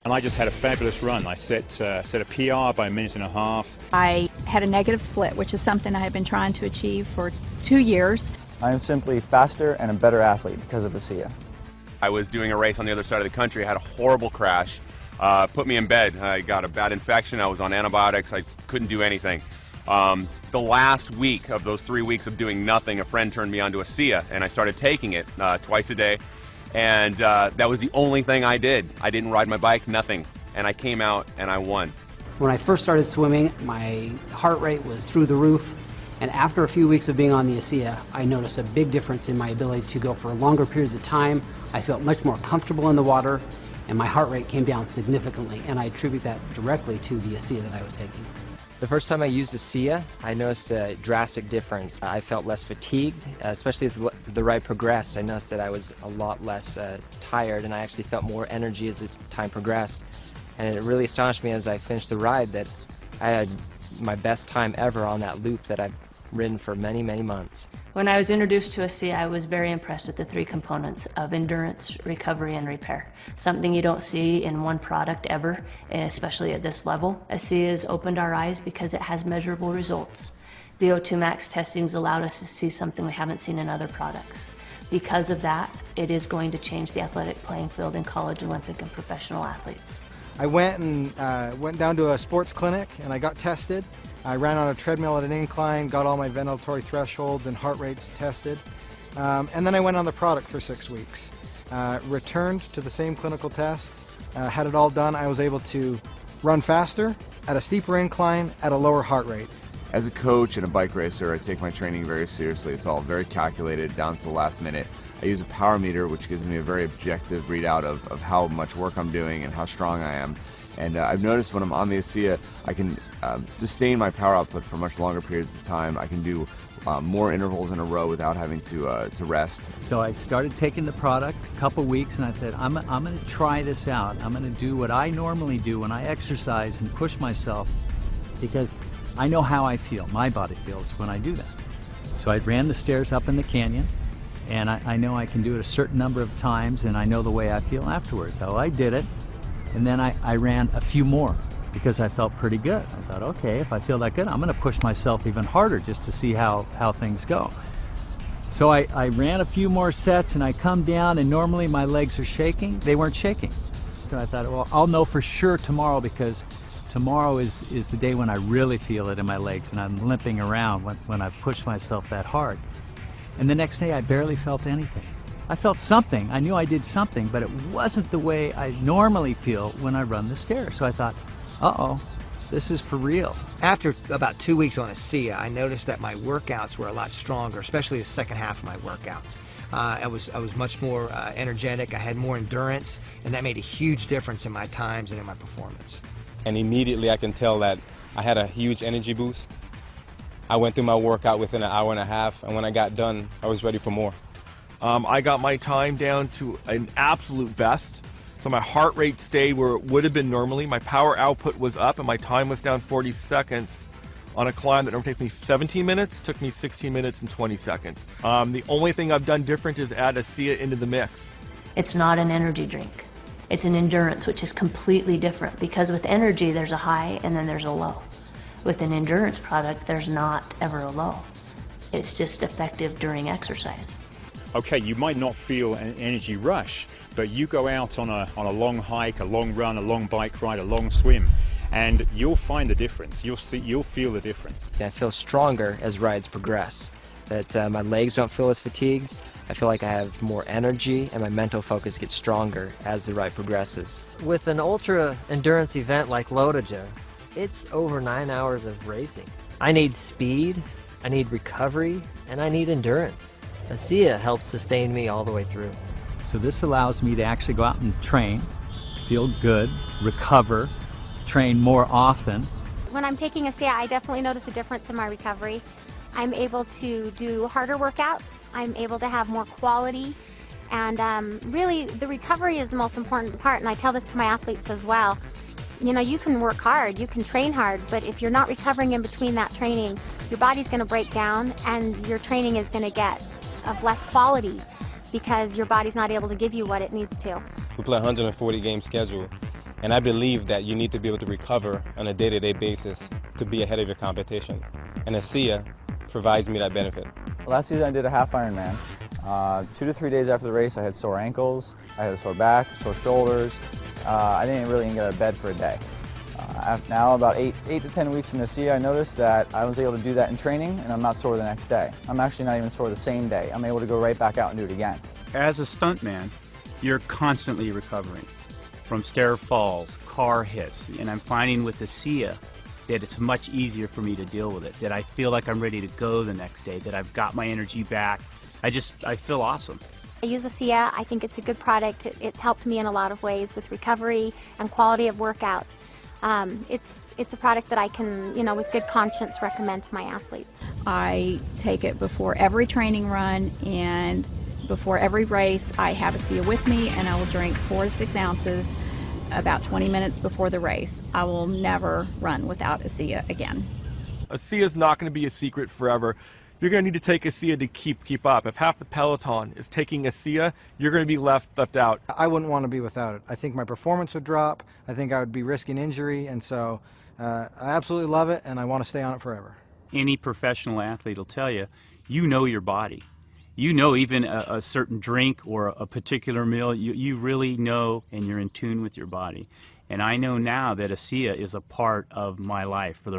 and I just had a fabulous run. I set a PR by a minute and a half. I had a negative split, which is something I have been trying to achieve for 2 years. I am simply faster and a better athlete because of ASEA. I was doing a race on the other side of the country. I had a horrible crash, put me in bed. I got a bad infection. I was on antibiotics. I couldn't do anything. The last week of those 3 weeks of doing nothing, a friend turned me on to ASEA, and I started taking it twice a day. And that was the only thing I did. I didn't ride my bike, nothing. And I came out and I won. When I first started swimming, my heart rate was through the roof. And after a few weeks of being on the ASEA, I noticed a big difference in my ability to go for longer periods of time. I felt much more comfortable in the water, and my heart rate came down significantly. And I attribute that directly to the ASEA that I was taking. The first time I used ASEA, I noticed a drastic difference. I felt less fatigued, especially as the ride progressed. I noticed that I was a lot less tired, and I actually felt more energy as the time progressed. And it really astonished me as I finished the ride that I had my best time ever on that loop that I've ridden for many, many months. When I was introduced to ASEA, I was very impressed with the 3 components of endurance, recovery, and repair. Something you don't see in one product ever, especially at this level. ASEA has opened our eyes because it has measurable results. VO2 max testings allowed us to see something we haven't seen in other products. Because of that, it is going to change the athletic playing field in college, Olympic, and professional athletes. I went down to a sports clinic and I got tested. I ran on a treadmill at an incline, got all my ventilatory thresholds and heart rates tested. And then I went on the product for 6 weeks. Returned to the same clinical test, had it all done. I was able to run faster, at a steeper incline, at a lower heart rate. As a coach and a bike racer, I take my training very seriously. It's all very calculated down to the last minute. I use a power meter, which gives me a very objective readout of how much work I'm doing and how strong I am. And I've noticed when I'm on the ASEA, I can sustain my power output for much longer periods of time. I can do more intervals in a row without having to rest. So I started taking the product a couple weeks, and I said, I'm going to try this out. I'm going to do what I normally do when I exercise and push myself, because I know how I feel, my body feels when I do that. So I ran the stairs up in the canyon, and I know I can do it a certain number of times, and I know the way I feel afterwards. So I did it, and then I ran a few more because I felt pretty good. I thought, okay, if I feel that good, I'm going to push myself even harder just to see how things go. So I ran a few more sets, and I come down, and normally my legs are shaking. They weren't shaking. So I thought, well, I'll know for sure tomorrow, because tomorrow is the day when I really feel it in my legs and I'm limping around when I push myself that hard. And the next day I barely felt anything. I felt something. I knew I did something, but it wasn't the way I normally feel when I run the stairs. So I thought, uh-oh, this is for real. After about 2 weeks on ASEA, I noticed that my workouts were a lot stronger, especially the second half of my workouts. I was much more energetic, I had more endurance, and that made a huge difference in my times and in my performance. And immediately I can tell that I had a huge energy boost. I went through my workout within an hour and a half, and when I got done, I was ready for more. I got my time down to an absolute best. So my heart rate stayed where it would have been normally. My power output was up, and my time was down 40 seconds on a climb that normally takes me 17 minutes, took me 16 minutes and 20 seconds. The only thing I've done different is add ASEA into the mix. It's not an energy drink. It's an endurance, which is completely different, because with energy there's a high and then there's a low. With an endurance product, there's not ever a low. It's just effective during exercise. Okay, you might not feel an energy rush, but you go out on a long hike, a long run, a long bike ride, a long swim, and you'll find the difference. You'll feel the difference. I feel stronger as rides progress. That my legs don't feel as fatigued. I feel like I have more energy, and my mental focus gets stronger as the ride progresses. With an ultra endurance event like Lotoja, it's over 9 hours of racing. I need speed, I need recovery, and I need endurance. ASEA helps sustain me all the way through. So this allows me to actually go out and train, feel good, recover, train more often. When I'm taking ASEA, I definitely notice a difference in my recovery. I'm able to do harder workouts, I'm able to have more quality, and really the recovery is the most important part, and I tell this to my athletes as well. You know, you can work hard, you can train hard, but if you're not recovering in between that training, your body's going to break down and your training is going to get of less quality because your body's not able to give you what it needs to. We play a 140 game schedule, And I believe that you need to be able to recover on a day-to-day basis to be ahead of your competition. And ASEA provides me that benefit. Last season I did a half Ironman. 2 to 3 days after the race I had sore ankles, I had a sore back, sore shoulders. I didn't really even get out of bed for a day. Now about 8 to 10 weeks in ASEA, I noticed that I was able to do that in training and I'm not sore the next day. I'm actually not even sore the same day. I'm able to go right back out and do it again. As a stuntman, you're constantly recovering from stair falls, car hits, and I'm finding with ASEA that it's much easier for me to deal with it, that I feel like I'm ready to go the next day, that I've got my energy back. I feel awesome. I use ASEA. I think it's a good product. It's helped me in a lot of ways with recovery and quality of workout. It's a product that I can, with good conscience recommend to my athletes. I take it before every training run and before every race. I have ASEA with me and I will drink 4 to 6 ounces about 20 minutes before the race. I will never run without ASEA again. ASEA is not going to be a secret forever. You're going to need to take ASEA to keep up. If half the peloton is taking ASEA, you're going to be left out. I wouldn't want to be without it. I think my performance would drop. I think I would be risking injury, and so I absolutely love it, and I want to stay on it forever. Any professional athlete will tell you, you know your body. You know even a certain drink or a particular meal, you really know and you're in tune with your body. And I know now that ASEA is a part of my life for the